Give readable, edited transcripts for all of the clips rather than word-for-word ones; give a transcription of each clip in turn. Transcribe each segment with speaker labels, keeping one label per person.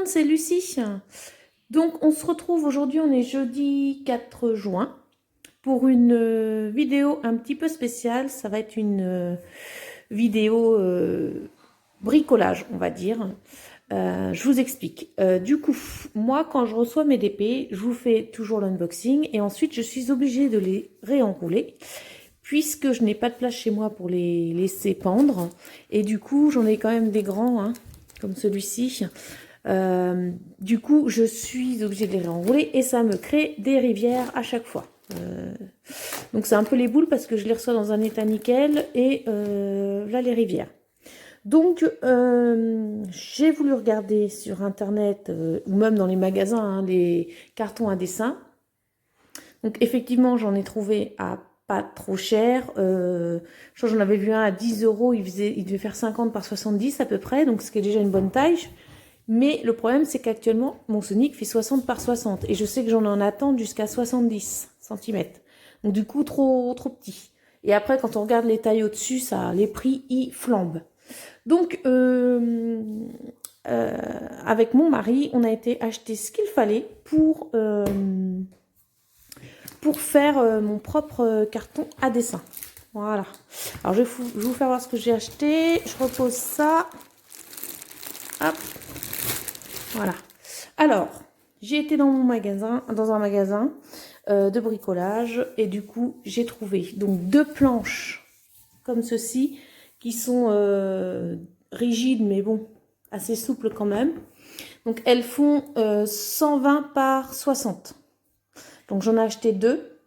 Speaker 1: monde, c'est Lucie. Donc on se retrouve aujourd'hui, on est jeudi 4 juin pour une vidéo un petit peu spéciale. Ça va être une vidéo bricolage, on va dire. Je vous explique. Du coup, moi quand je reçois mes DP, je vous fais toujours l'unboxing et ensuite je suis obligée de les réenrouler puisque je n'ai pas de place chez moi pour les laisser pendre. Et du coup, j'en ai quand même des grands, hein, comme celui-ci. Du coup, je suis obligée de les réenrouler et ça me crée des rivières à chaque fois. Donc c'est un peu les boules parce que je les reçois dans un état nickel et là les rivières. Donc j'ai voulu regarder sur internet ou même dans les magasins hein, les cartons à dessin. Donc effectivement j'en ai trouvé à pas trop cher. Je crois que j'en avais vu un à 10 euros, il devait faire 50 par 70 à peu près, donc ce qui est déjà une bonne taille. Mais le problème, c'est qu'actuellement, mon Sonic fait 60 par 60. Et je sais que j'en en attends jusqu'à 70 cm. Donc du coup, trop petit. Et après, quand on regarde les tailles au-dessus, ça, les prix, ils flambent. Donc, avec mon mari, on a été acheter ce qu'il fallait pour faire mon propre carton à dessin. Voilà. Alors, je vais vous faire voir ce que j'ai acheté. Je repose ça. Hop. Voilà. Alors, j'ai été dans un magasin de bricolage et du coup, j'ai trouvé donc deux planches comme ceci qui sont rigides mais bon, assez souples quand même. Donc, elles font 120 par 60. Donc, j'en ai acheté deux.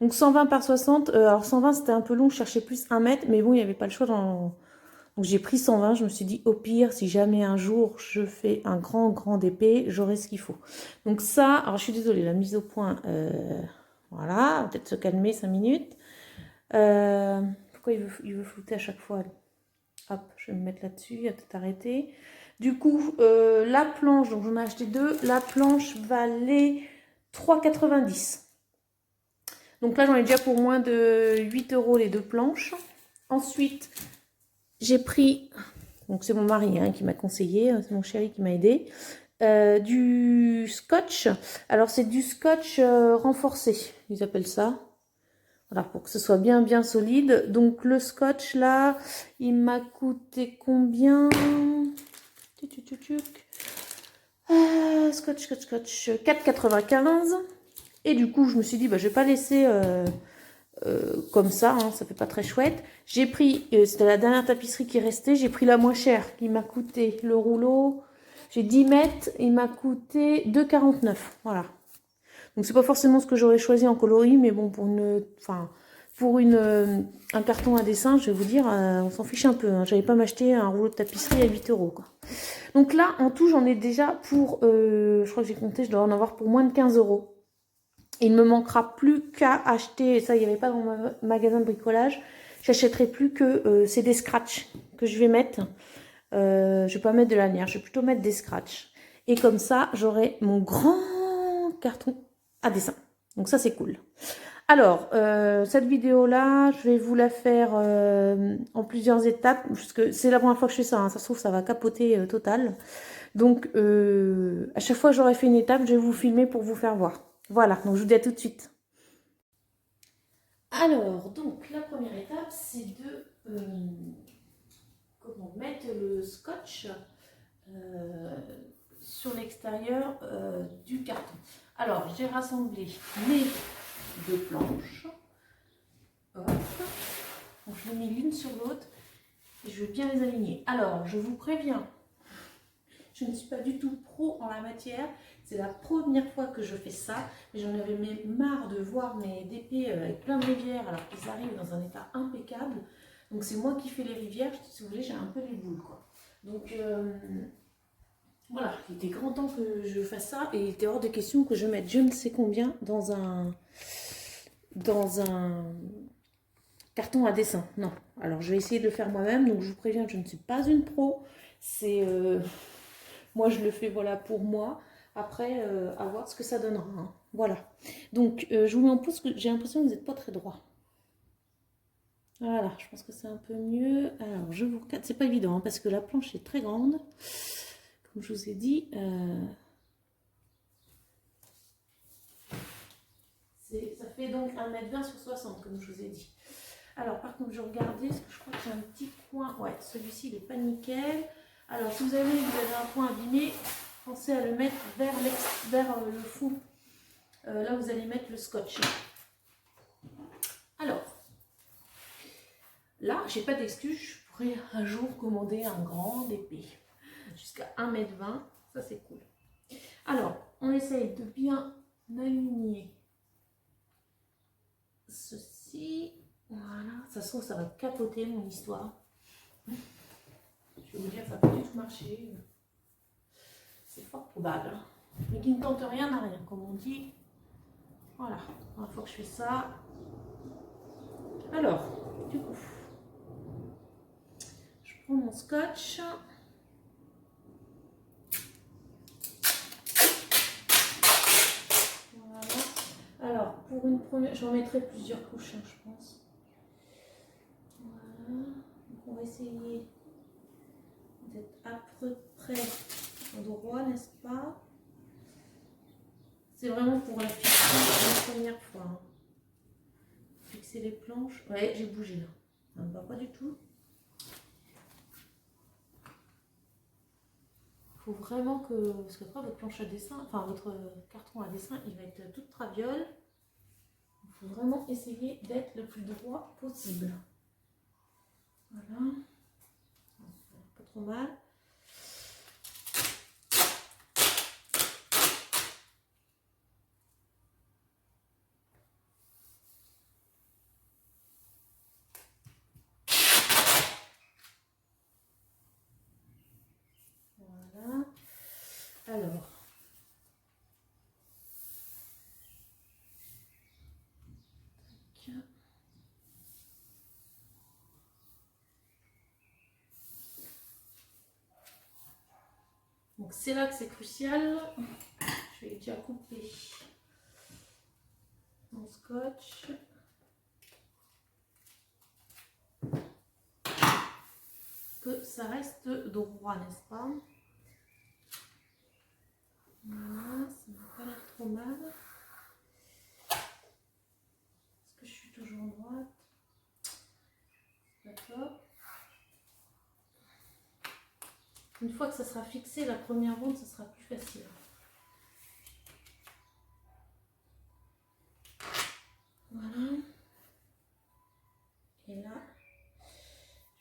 Speaker 1: Donc, 120 par 60. Alors, 120, c'était un peu long. Je cherchais plus 1 mètre, mais bon, il n'y avait pas le choix dans... Donc j'ai pris 120, je me suis dit au pire, si jamais un jour je fais un grand DP, j'aurai ce qu'il faut. Donc ça, alors je suis désolée, la mise au point, voilà, on va peut-être se calmer 5 minutes. Pourquoi il veut flouter à chaque fois? Hop, je vais me mettre là-dessus, il va peut-être arrêter. Du coup, la planche, donc j'en ai acheté deux, la planche valait 3,90. Donc là, j'en ai déjà pour moins de 8 euros les deux planches. Ensuite, j'ai pris... Donc c'est mon mari hein, qui m'a conseillé, c'est mon chéri qui m'a aidé. Du scotch. Alors c'est du scotch renforcé, ils appellent ça. Voilà, pour que ce soit bien solide. Donc le scotch là, il m'a coûté combien? Scotch, 4,95. Et du coup, je me suis dit, bah, je vais pas laisser comme ça, hein, ça fait pas très chouette. J'ai pris, c'était la dernière tapisserie qui restait, j'ai pris la moins chère qui m'a coûté le rouleau. J'ai 10 mètres, il m'a coûté 2,49. Voilà. Donc c'est pas forcément ce que j'aurais choisi en coloris, mais bon, pour un carton à dessin, je vais vous dire, on s'en fiche un peu. Hein. J'allais pas m'acheter un rouleau de tapisserie à 8 euros. Quoi. Donc là, en tout, j'en ai déjà pour, je crois que j'ai compté, je dois en avoir pour moins de 15 euros. Il ne me manquera plus qu'à acheter, et ça il n'y avait pas dans mon magasin de bricolage, j'achèterai plus que c'est des scratchs que je vais mettre. Je ne vais pas mettre de lanière, je vais plutôt mettre des scratchs. Et comme ça, j'aurai mon grand carton à dessin. Donc ça c'est cool. Alors, cette vidéo-là, je vais vous la faire en plusieurs étapes, parce que c'est la première fois que je fais ça, hein. Ça se trouve ça va capoter total. Donc, à chaque fois que j'aurai fait une étape, je vais vous filmer pour vous faire voir. Voilà, donc je vous dis à tout de suite. Alors, donc, la première étape, c'est de mettre le scotch sur l'extérieur du carton. Alors, j'ai rassemblé mes deux planches. Hop. Donc, je les mets l'une sur l'autre et je vais bien les aligner. Alors, je vous préviens, je ne suis pas du tout pro en la matière. C'est la première fois que je fais ça. J'en avais marre de voir mes DP avec plein de rivières alors qu'ils arrivent dans un état impeccable. Donc c'est moi qui fais les rivières. Si vous voulez, j'ai un peu les boules. Quoi. Donc voilà, il était grand temps que je fasse ça. Et il était hors de question que je mette je ne sais combien dans un carton à dessin. Non. Alors je vais essayer de le faire moi-même. Donc je vous préviens, je ne suis pas une pro. C'est... moi, je le fais voilà, pour moi. Après, à voir ce que ça donnera. Hein. Voilà. Donc, je vous mets en pause parce que j'ai l'impression que vous n'êtes pas très droit. Voilà, je pense que c'est un peu mieux. Alors, je vous regarde. C'est pas évident hein, parce que la planche est très grande. comme je vous ai dit, ça fait donc 1,20 m sur 60, comme je vous ai dit. Alors, par contre, je regardais, parce que je crois qu'il y a un petit coin. Ouais, celui-ci, il n'est pas nickel. Alors, si vous avez un coin abîmé, pensez à le mettre vers le fond. Là, vous allez mettre le scotch. Alors, là, j'ai pas d'excuse. Je pourrais un jour commander un grand épée. Jusqu'à 1,20 m. Ça, c'est cool. Alors, on essaye de bien aligner ceci. Voilà. Ça se trouve, ça va capoter mon histoire. Je vais vous dire, ça n'a pas du tout marché. C'est fort probable. Mais qui ne tente rien n'a rien, comme on dit. Voilà. Il faut que je fasse ça. Alors, du coup, je prends mon scotch. Alors, pour une première, j'en mettrai plusieurs couches, hein, je pense. Voilà. Donc, on va essayer d'être à peu près droit, n'est-ce pas? C'est vraiment pour la fixer la première fois. Hein. Fixer les planches. Ouais, j'ai bougé là. Ça ne va pas du tout. Il faut vraiment que, parce que après votre planche à dessin, enfin votre carton à dessin, il va être tout traviole. Il faut vraiment essayer d'être le plus droit possible. Voilà. Pas trop mal. Voilà. Alors. Donc c'est là que c'est crucial. Je vais déjà couper mon scotch. Que ça reste droit, n'est-ce pas? Voilà, ça n'a pas l'air trop mal. Est-ce que je suis toujours droite? D'accord. Une fois que ça sera fixé, la première bande, ça sera plus facile. Voilà. Et là,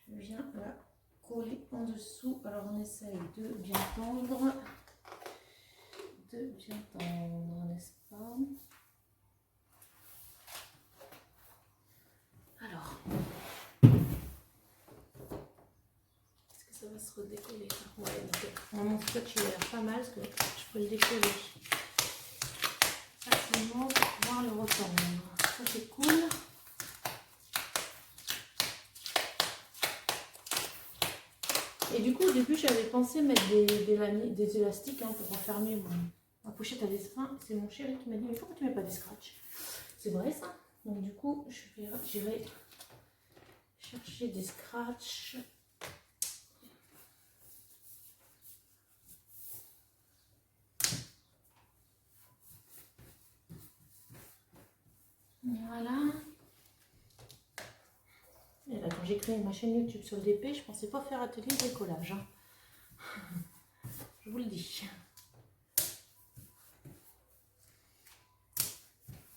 Speaker 1: je viens la coller en dessous. Alors on essaye de bien tendre. De bien tendre, n'est-ce pas? Alors. Ça va se redécoller. Ouais, mon scotch il a l'air pas mal parce que je peux le décoller facilement pour pouvoir le retendre. Ça c'est cool. Et du coup au début j'avais pensé mettre des élastiques hein, pour refermer ma pochette à dessin. C'est mon chéri qui m'a dit mais pourquoi tu mets pas des scratchs? C'est vrai ça. Donc du coup j'irai chercher des scratchs. Voilà. Et là, quand j'ai créé ma chaîne YouTube sur le DP, je pensais pas faire atelier bricolage. Hein. Je vous le dis.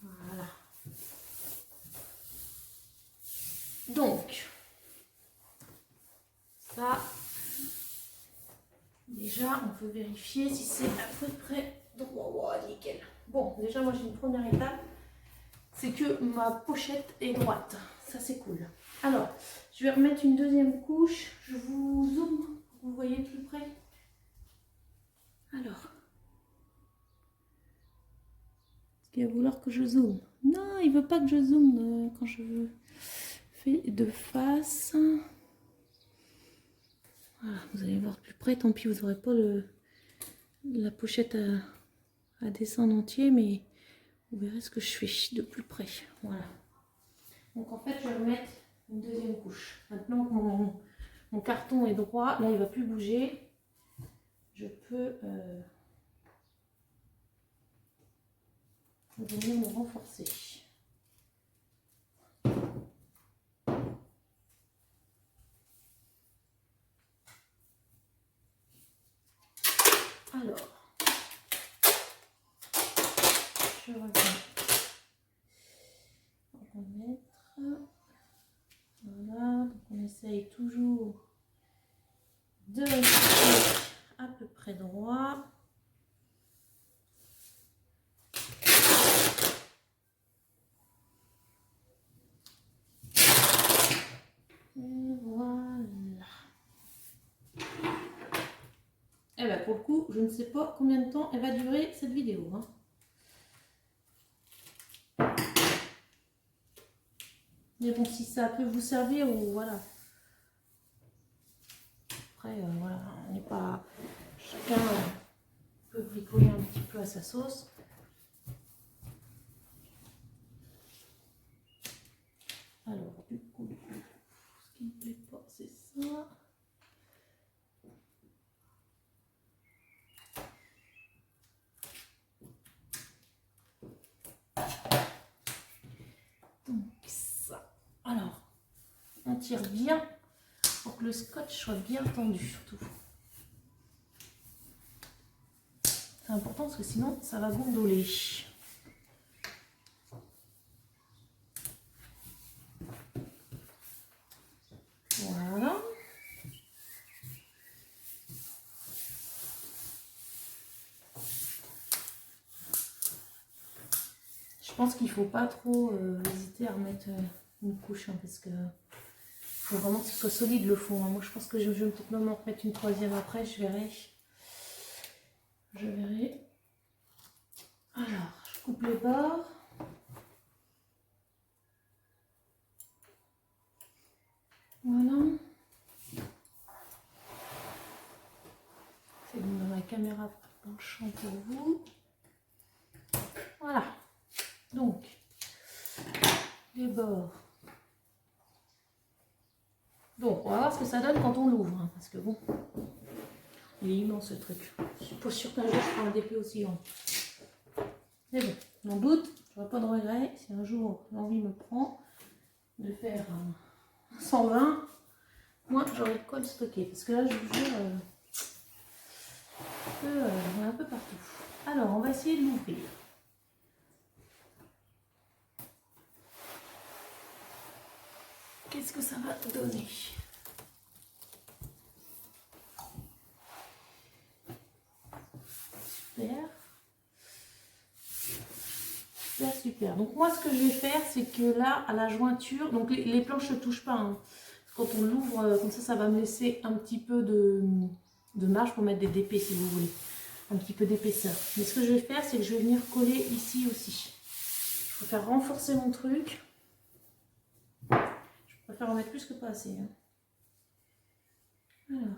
Speaker 1: Voilà. Donc, ça, déjà, on peut vérifier si c'est à peu près droit. Oh, nickel. Bon, déjà, moi, j'ai une première étape. C'est que ma pochette est droite. Ça, c'est cool. Alors, je vais remettre une deuxième couche. Je vous zoome. Vous voyez de plus près. Alors. Est-ce qu'il va vouloir que je zoome? Non, il veut pas que je zoome quand je fais de face. Voilà, vous allez voir de plus près. Tant pis, vous n'aurez pas la pochette à dessin en entier, mais vous verrez ce que je fais de plus près. Voilà. Donc en fait, je vais remettre une deuxième couche. Maintenant que mon carton est droit, là il ne va plus bouger. je peux venir me renforcer. Alors, je reviens remettre. Voilà, donc on essaye toujours de rester à peu près droit. Et voilà. Et bien pour le coup, je ne sais pas combien de temps elle va durer cette vidéo. Hein. Mais bon, si ça peut vous servir ou voilà. Après, voilà, on n'est pas... Chacun peut bricoler un petit peu à sa sauce. Alors, du coup, ce qui ne me plaît pas, c'est ça. Donc, ça. Alors, on tire bien pour que le scotch soit bien tendu, surtout. C'est important parce que sinon, ça va gondoler. Voilà. Je pense qu'il ne faut pas trop hésiter à remettre une couche hein, parce que faut vraiment que ce soit solide le fond. Hein. Moi je pense que je vais peut-être même en remettre une troisième après, je verrai. Je verrai. Alors, je coupe les bords. Voilà. C'est dans la caméra dans le champ pour vous. Voilà. Donc, les bords. Donc, on va voir ce que ça donne quand on l'ouvre. Hein, parce que bon, il est immense ce truc. Je suis pas sûre qu'un jour je ferai un DP aussi grand. Mais bon, n'en doute, je n'aurai pas de regret. Si un jour l'envie me prend de faire 120, moi j'aurai de quoi le stocker. Parce que là, je vous jure, on est un peu partout. Alors, on va essayer de l'ouvrir. Qu'est-ce que ça va donner? Super. Super, super. Donc moi, ce que je vais faire, c'est que là, à la jointure, donc les planches ne touchent pas. Hein. Quand on l'ouvre, comme ça va me laisser un petit peu de marge pour mettre des DP si vous voulez. Un petit peu d'épaisseur. Mais ce que je vais faire, c'est que je vais venir coller ici aussi. Je préfère renforcer mon truc. Je préfère en mettre plus que pas assez. Hein. Alors.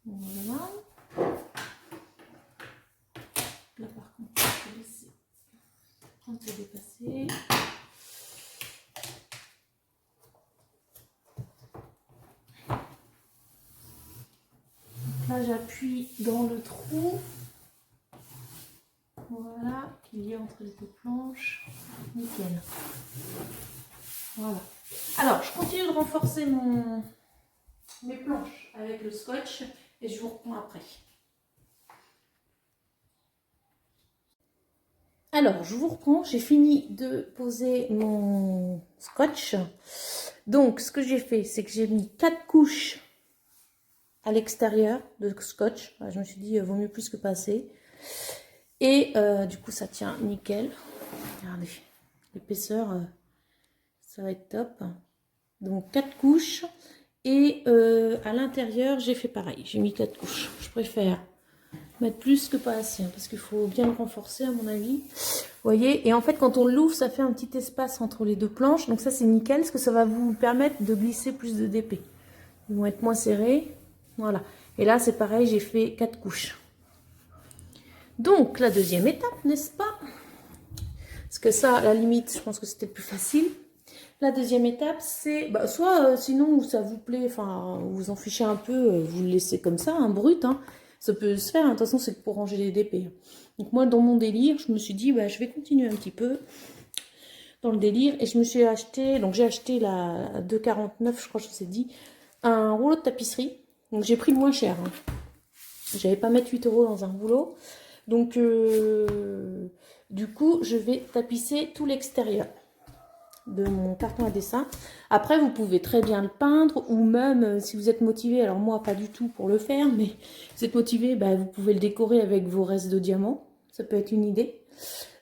Speaker 1: Voilà. Là par contre, je vais laisser un peu dépasser. Là, j'appuie dans le trou. Voilà, qu'il y a entre les deux planches. Nickel. Voilà. Alors, je continue de renforcer mes planches avec le scotch et je vous reprends après. Alors, je vous reprends. J'ai fini de poser mon scotch. Donc, ce que j'ai fait, c'est que j'ai mis 4 couches à l'extérieur de scotch. Je me suis dit, vaut mieux plus que pas assez. Et du coup, ça tient nickel. Regardez, l'épaisseur, ça va être top. Donc, 4 couches. Et à l'intérieur, j'ai fait pareil. J'ai mis 4 couches. Je préfère mettre plus que pas assez. Hein, parce qu'il faut bien le renforcer, à mon avis. Vous voyez, et en fait, quand on l'ouvre, ça fait un petit espace entre les deux planches. Donc ça, c'est nickel, parce que ça va vous permettre de glisser plus de DP. Ils vont être moins serrés. Voilà. Et là, c'est pareil, j'ai fait 4 couches. Donc, la deuxième étape, n'est-ce pas? Parce que ça, à la limite, je pense que c'était le plus facile. La deuxième étape, c'est, bah, soit sinon ça vous plaît, enfin vous en fichez un peu, vous le laissez comme ça, un brut, hein. Ça peut se faire, hein. De toute façon c'est pour ranger les DP. Donc moi dans mon délire, je me suis dit, bah, je vais continuer un petit peu dans le délire et je me suis acheté, donc j'ai acheté la 2,49, je crois que je vous ai dit, un rouleau de tapisserie. Donc j'ai pris le moins cher, hein. J'avais pas mettre 8 € dans un rouleau. Donc du coup je vais tapisser tout l'extérieur de mon carton à dessin. Après vous pouvez très bien le peindre ou même si vous êtes motivé, alors moi pas du tout pour le faire, mais si vous êtes motivé, bah, vous pouvez le décorer avec vos restes de diamants, ça peut être une idée.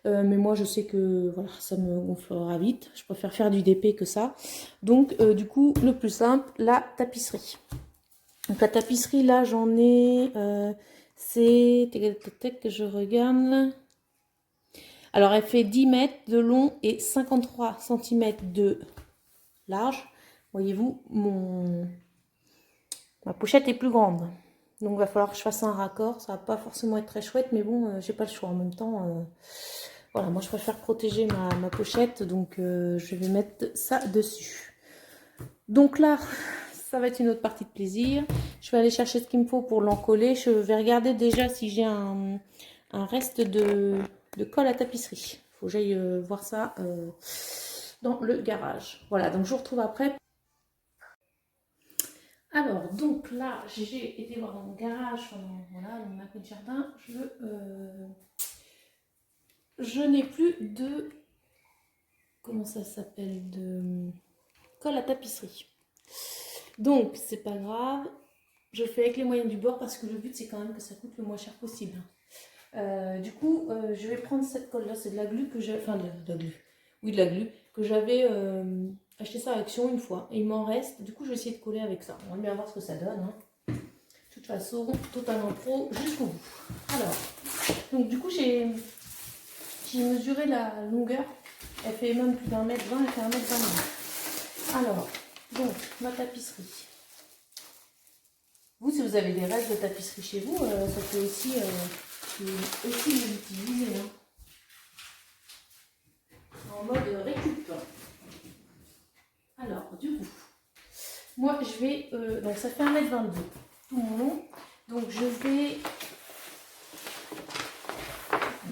Speaker 1: Mais moi je sais que voilà, ça me gonflera vite, je préfère faire du DP que ça. Donc du coup le plus simple, la tapisserie. Donc la tapisserie là j'en ai, c'est que je regarde. Alors, elle fait 10 mètres de long et 53 cm de large. Voyez-vous, ma pochette est plus grande. Donc, il va falloir que je fasse un raccord. Ça va pas forcément être très chouette, mais bon, j'ai pas le choix. En même temps, voilà, moi, je préfère protéger ma pochette. Donc, je vais mettre ça dessus. Donc là, ça va être une autre partie de plaisir. Je vais aller chercher ce qu'il me faut pour l'encoller. Je vais regarder déjà si j'ai un reste de colle à tapisserie. Faut que j'aille voir ça dans le garage. Voilà, donc je vous retrouve après. Alors, donc là, j'ai été voir dans mon garage, voilà, dans ma petite jardin. Je n'ai plus de, comment ça s'appelle, de colle à tapisserie. Donc, c'est pas grave. Je fais avec les moyens du bord parce que le but, c'est quand même que ça coûte le moins cher possible. Du coup, je vais prendre cette colle là, c'est de la glu que j'ai, enfin de la glu, oui de la glu que j'avais acheté ça à Action une fois et il m'en reste. Du coup, je vais essayer de coller avec ça. On va bien voir ce que ça donne, hein. De toute façon, totalement pro jusqu'au bout. Alors, donc du coup, j'ai mesuré la longueur. Elle fait même plus d'1,20 m, elle fait 1,20 m. Alors, donc ma tapisserie. Vous, si vous avez des restes de tapisserie chez vous, ça peut aussi l'utiliser, hein. En mode récup. Alors, du coup, moi je vais, donc ça fait 1,22 m tout mon long, donc je vais,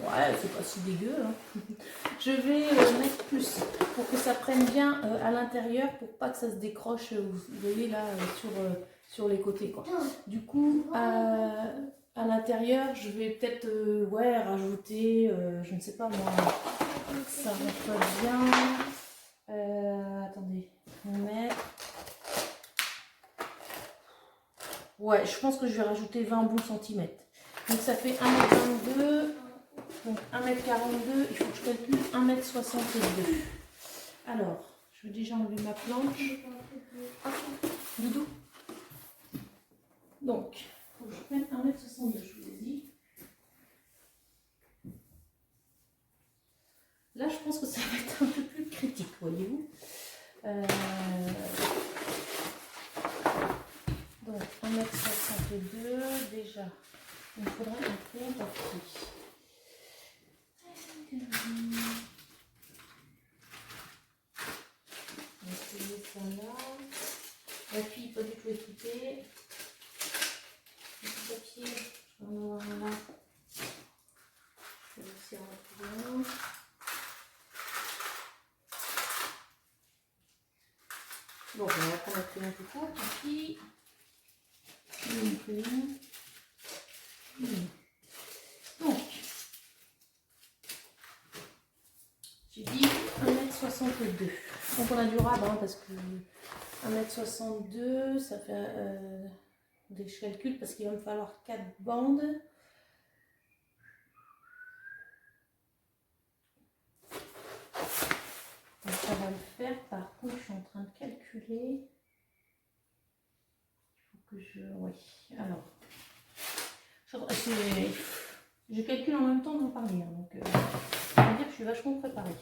Speaker 1: ouais, c'est pas si dégueu, hein. Je vais mettre plus pour que ça prenne bien à l'intérieur, pour pas que ça se décroche, vous voyez là, sur les côtés, quoi. Du coup, à l'intérieur, je vais peut-être ouais, rajouter, je ne sais pas moi, ça rentre bien. Attendez, mettre. Ouais, je pense que je vais rajouter 20 boules centimètres. Donc ça fait 1,22 m, donc 1,42 m, il faut que je calcule 1,62 m. Alors, je vais déjà enlever ma planche. Ah, doudou. Donc, il faut que je prenne 1,62 m, je vous ai dit. Là, je pense que ça va être un peu plus critique, voyez-vous. Donc, 1,62 m, déjà, il me faudra un crayon papier. On va essayer ça là. La fille, pas du tout équipée. Petit papier, je vais en avoir un là. Je vais aussi en retrouver un. Donc, on va prendre un crayon tout court, tant pis. Donc, j'ai dit 1,62 m. Donc on a du rab, hein, parce que 1,62 m, ça fait, je calcule parce qu'il va me falloir 4 bandes. Donc ça va le faire. Par contre, je suis en train de calculer. Il faut que je... Oui, alors... Je calcule en même temps d'en parler, hein, donc ça veut dire que je suis vachement préparée.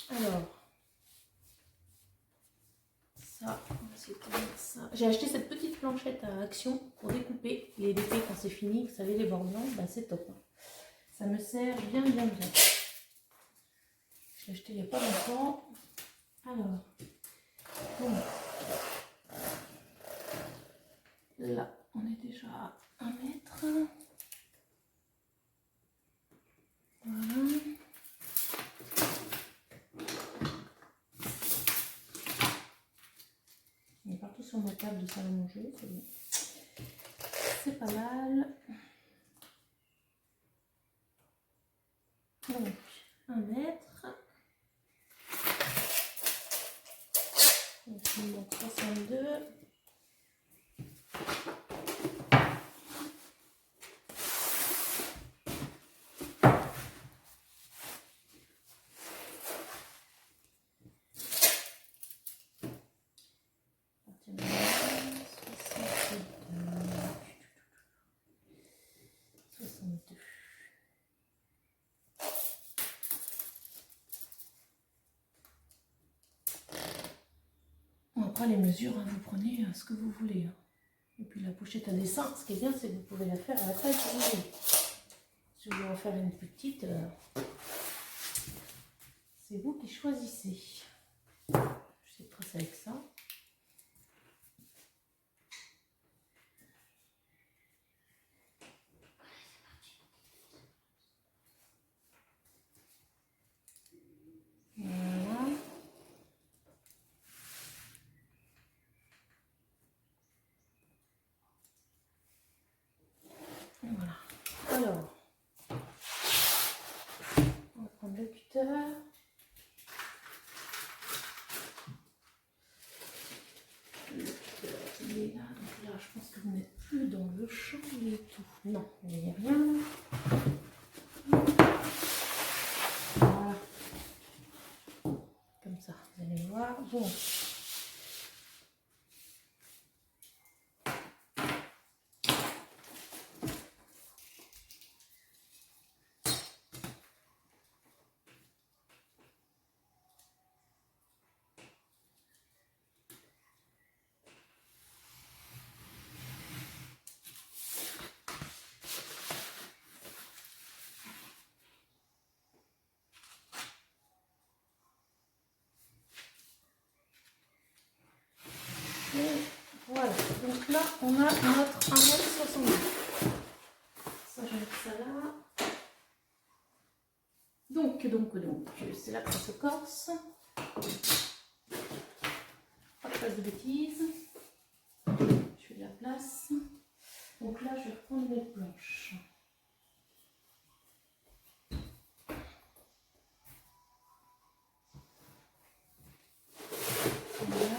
Speaker 1: Alors, j'ai acheté cette petite planchette à Action pour découper les dépés quand c'est fini. Vous savez, les bords blancs, bah, c'est top. Hein. Ça me sert bien, bien, bien. Je l'ai acheté il n'y a pas longtemps. Alors, bon. Là, on est déjà à 1 mètre. Voilà. On est partout sur ma table de salle à manger, c'est bon. C'est pas mal. Donc, 1 mètre. Donc, je me montre 62. Après les mesures, hein, vous prenez ce que vous voulez. Hein. Et puis la pochette à dessin, ce qui est bien, c'est que vous pouvez la faire à la taille que vous voulez. Si vous voulez en faire une petite, c'est vous qui choisissez. Je sais tracer avec ça. Voilà. Voilà. Alors, on va prendre le cutter. Le cutter, il est là. Donc là, je pense que vous n'êtes plus dans le champ et tout. Non, il n'y a rien. Voilà. Comme ça, vous allez voir. Bon. Et voilà, donc là on a notre 1,62 m. Ça, je vais mettre ça là. Donc, c'est là que ça se corse. Pas de place de bêtises. Je fais de la place. Donc là, je vais reprendre mes planches. Voilà.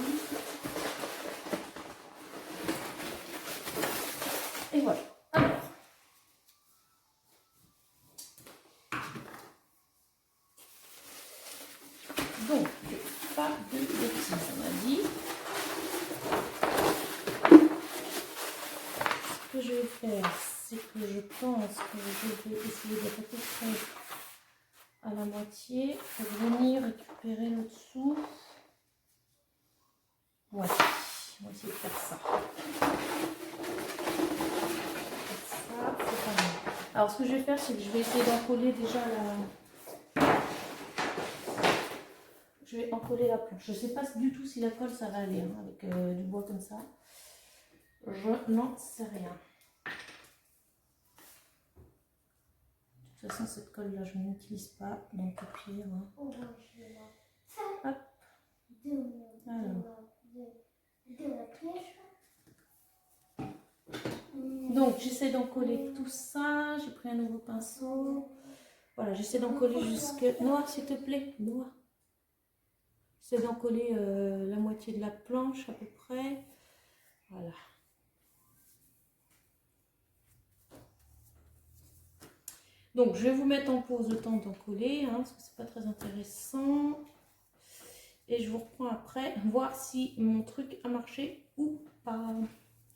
Speaker 1: Et voilà. Alors, donc, pas de bêtises, on a dit. Ce que je vais faire, c'est que je pense que je vais essayer d'être à peu près à la moitié pour venir récupérer le dessous. Ouais, on va essayer de faire ça. Ça, c'est pas mal. Alors, ce que je vais faire, c'est que je vais essayer d'encoller déjà la... Je vais encoller la planche. Je ne sais pas du tout si la colle, ça va aller, hein, avec du bois comme ça. Je n'en sais rien. De toute façon, cette colle-là, je ne l'utilise pas, donc au pire. Hein. Hop. Alors. Donc, j'essaie d'encoller tout ça. J'ai pris un nouveau pinceau. Voilà, j'essaie d'encoller jusque... Noir, s'il te plaît, noir. J'essaie d'encoller la moitié de la planche, à peu près. Voilà. Donc, je vais vous mettre en pause le temps d'encoller, hein, parce que c'est pas très intéressant. Et je vous reprends après, voir si mon truc a marché ou pas.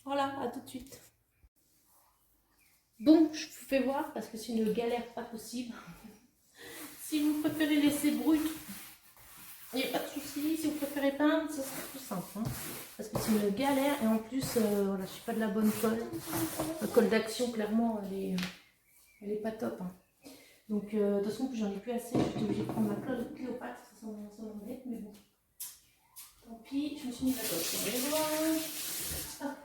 Speaker 1: Voilà, à tout de suite. Bon, je vous fais voir, parce que c'est une galère pas possible. Si vous préférez laisser brut, Il n'y a pas de souci, si vous préférez peindre, ça sera plus simple. Hein, parce que c'est une galère et en plus, voilà, je ne suis pas de la bonne colle. La colle d'action, clairement, elle est pas top. Hein. Donc, de toute façon, j'en ai plus assez. J'étais obligée de prendre ma colle de Cléopâtre, ça m'embête, mais bon. Tant pis, je me suis mis la colle. Ah.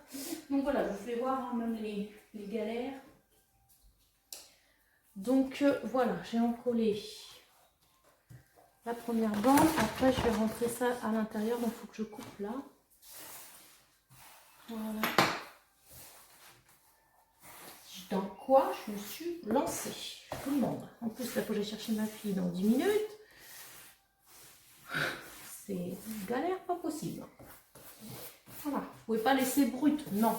Speaker 1: Donc voilà, je vous fais voir hein, même les galères. Donc voilà, j'ai encollé la première bande. Après, je vais rentrer ça à l'intérieur. Donc, il faut que je coupe là. Voilà. Dans quoi je me suis lancée, je vous demande. En plus, là, faut que j'aille chercher ma fille dans 10 minutes. C'est une galère pas possible. Voilà, vous pouvez pas laisser brut, non.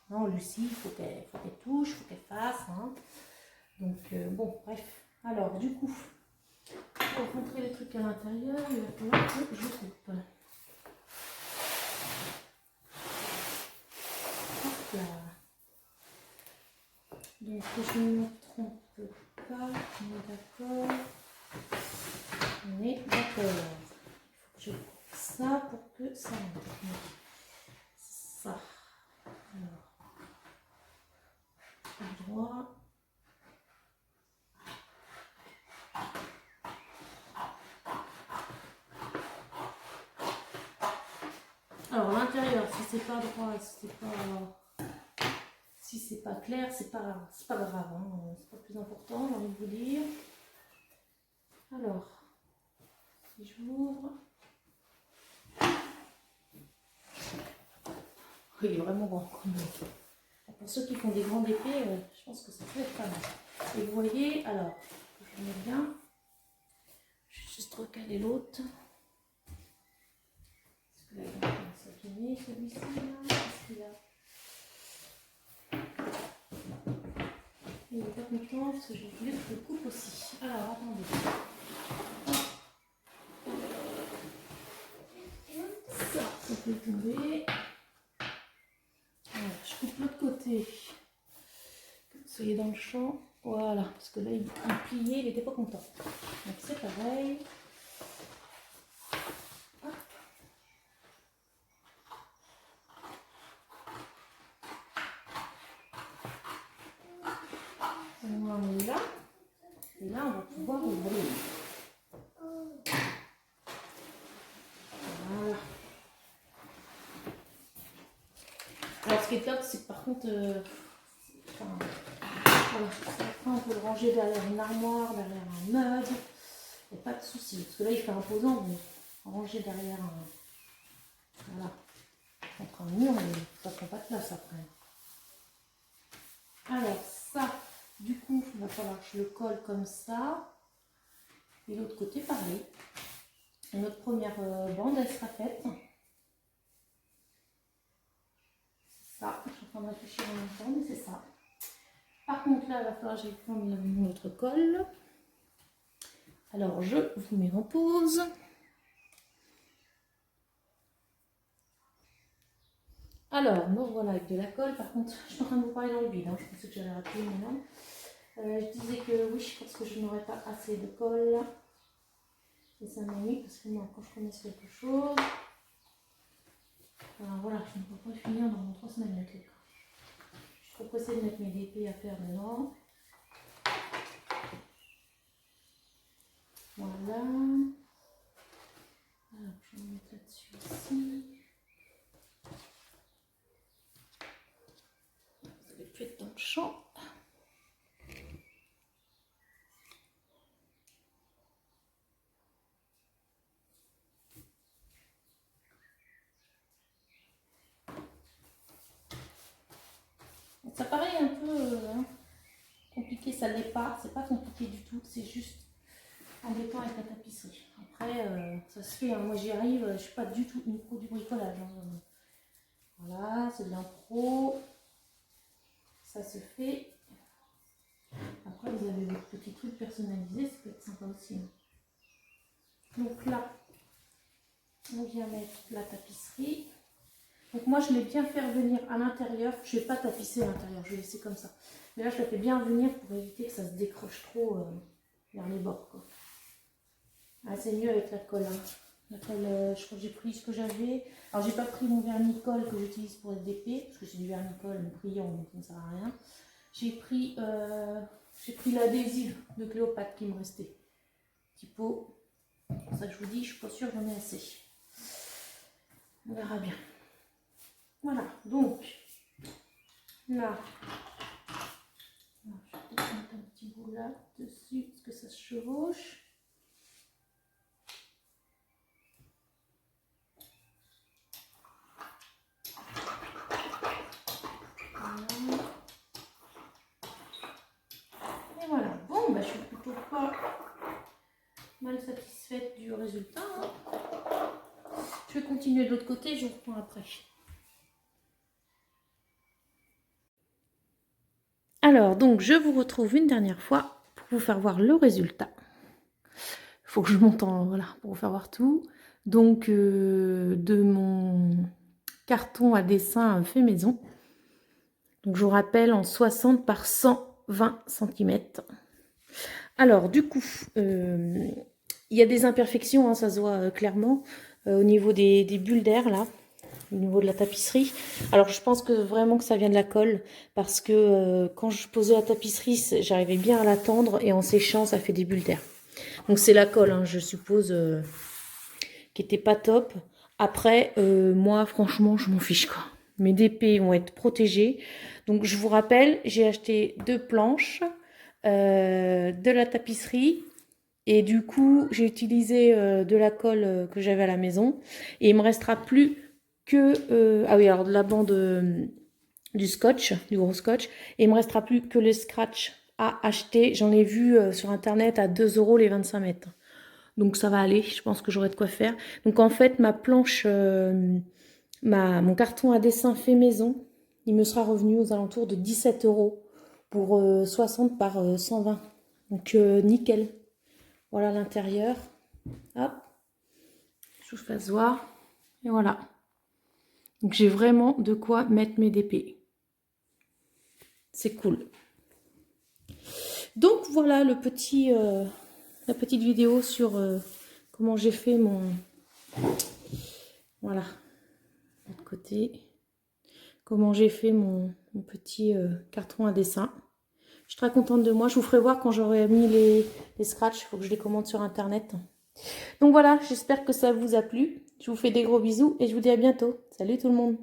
Speaker 1: Non, Lucie, il faut qu'elle touche, il faut qu'elle fasse. Hein. Donc, bon, bref. Alors, du coup, pour rentrer les trucs à l'intérieur, il va falloir que je coupe. Hop là. Donc, je ne me trompe pas, on est d'accord. On est d'accord. Il faut que je coupe ça pour que ça rentre. Ça. Alors, tout droit. Alors, l'intérieur, si c'est pas droit, si c'est pas clair, c'est pas grave. Hein. C'est pas plus important, j'ai envie de vous dire. Alors, si je m'ouvre. Il est vraiment grand. Pour ceux qui font des grandes épées, je pense que ça peut être pas mal. Et vous voyez, alors, je mets bien. Je vais juste recaler l'autre. Parce que là, il va s'abîmer celui-ci. Qu'est-ce qu'il a? Il n'est pas content parce que j'ai voulu que je le coupe aussi. Alors, attendez. Ça peut tomber. Alors, je coupe l'autre côté. Que vous soyez dans le champ. Voilà, parce que là, il pliait, il n'était pas content. Donc, c'est pareil. Hop. On est là. Et là, on va pouvoir ouvrir. Voilà. Alors, ce qui est top, c'est que par contre, voilà, après, on peut le ranger derrière une armoire, derrière un meuble. Il n'y a pas de souci. Parce que là, il fait imposant, mais ranger derrière un. Voilà. Contre un mur, mais ça ne prend pas de place après. Alors, ça, du coup, il va falloir que je le colle comme ça. Et l'autre côté, pareil. Et notre première bande, elle sera faite. C'est ça. Je suis en train de réfléchir en même temps, mais c'est ça. Par contre, là, il va falloir que j'aille prendre notre colle. Alors, je vous mets en pause. Alors, me voilà avec de la colle. Par contre, je suis en train de vous parler dans le vide. Hein. Je pensais que j'allais rater, mais non. Je disais que oui, je pense que je n'aurais pas assez de colle. Et ça m'ennuie parce que moi, quand je commence quelque chose, alors voilà, je ne peux pas finir dans 3 semaines avec les cas. Je suis trop pressée de mettre mes DP à faire maintenant. Voilà. Alors, je vais me mettre là-dessus aussi. Vous allez plus être dans le champ. Ça paraît un peu compliqué, ça ne l'est pas. C'est pas compliqué du tout, c'est juste embêtant avec la tapisserie. Après, ça se fait, hein. Moi j'y arrive, je ne suis pas du tout une pro du bricolage. Hein. Voilà, c'est bien pro. Ça se fait. Après, vous avez votre petit truc personnalisé, ça peut être sympa aussi. Donc là, on vient mettre la tapisserie. Donc moi, je l'ai bien fait venir à l'intérieur. Je ne vais pas tapisser à l'intérieur, je vais laisser comme ça. Mais là, je la fais bien venir pour éviter que ça se décroche trop vers les bords. Quoi. Ah, c'est mieux avec la colle. Hein. Je crois que j'ai pris ce que j'avais. Alors j'ai pas pris mon vernicole que j'utilise pour être DP, parce que c'est du vernicole brillant, donc ça ne sert à rien. J'ai pris l'adhésif de Cléopâtre qui me restait. Petit pot. C'est pour ça que je vous dis, je suis pas sûre que j'en ai assez. On verra bien. Voilà, donc là, je vais peut-être mettre un petit bout là dessus, parce que ça se chevauche. Et voilà, bon, bah, je suis plutôt pas mal satisfaite du résultat. Hein. Je vais continuer de l'autre côté, je reprends après. Alors, donc, je vous retrouve une dernière fois pour vous faire voir le résultat. Il faut que je monte en... Voilà, pour vous faire voir tout. Donc, de mon carton à dessin fait maison. Donc, je vous rappelle, en 60 par 120 cm. Alors, du coup, il y a des imperfections, hein, ça se voit clairement, au niveau des bulles d'air, là. Au niveau de la tapisserie. Alors je pense que vraiment que ça vient de la colle parce que quand je posais la tapisserie, j'arrivais bien à la tendre et en séchant, ça fait des bulles d'air. Donc c'est la colle, hein, je suppose, qui était pas top. Après, moi, franchement, je m'en fiche quoi. Mes DP vont être protégés. Donc je vous rappelle, j'ai acheté 2 planches, de la tapisserie. Et du coup, j'ai utilisé de la colle que j'avais à la maison. Et il me restera plus que... ah oui, alors de la bande du scotch, du gros scotch. Et il me restera plus que le scratch à acheter. J'en ai vu sur internet à 2 € les 25 mètres. Donc ça va aller, je pense que j'aurai de quoi faire. Donc en fait, ma planche, mon carton à dessin fait maison, il me sera revenu aux alentours de 17 € pour 60 par 120. Donc nickel. Voilà l'intérieur. Hop. Je vous fasse voir. Et voilà. Donc j'ai vraiment de quoi mettre mes DP. C'est cool. Donc voilà la petite vidéo sur comment j'ai fait mon... Voilà. De l'autre côté. Comment j'ai fait mon petit carton à dessin. Je suis très contente de moi. Je vous ferai voir quand j'aurai mis les scratchs. Il faut que je les commande sur internet. Donc voilà, j'espère que ça vous a plu. Je vous fais des gros bisous et je vous dis à bientôt. Salut tout le monde!